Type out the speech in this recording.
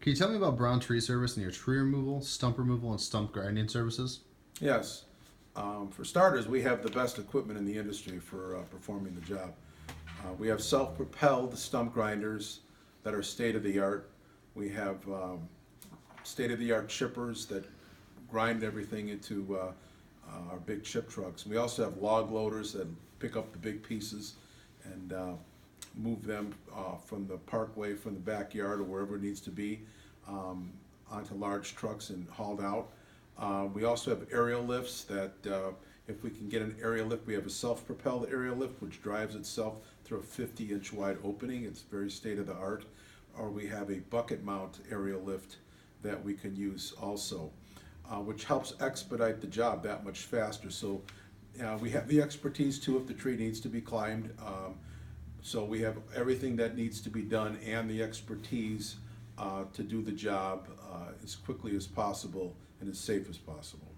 Can you tell me about Brown Tree Service and your tree removal, and stump grinding services? Yes. For starters, we have the best equipment in the industry for performing the job. We have self-propelled stump grinders that are state-of-the-art. We have state-of-the-art chippers that grind everything into our big chip trucks. We also have log loaders that pick up the big pieces and move them from the parkway, from the backyard, or wherever it needs to be, onto large trucks and hauled out. We also have aerial lifts that, if we can get an aerial lift, we have a self-propelled aerial lift which drives itself through a 50-inch wide opening. It's very state-of-the-art. Or we have a bucket mount aerial lift that we can use also, which helps expedite the job that much faster. So we have the expertise too if the tree needs to be climbed. So we have everything that needs to be done and the expertise to do the job as quickly as possible and as safe as possible.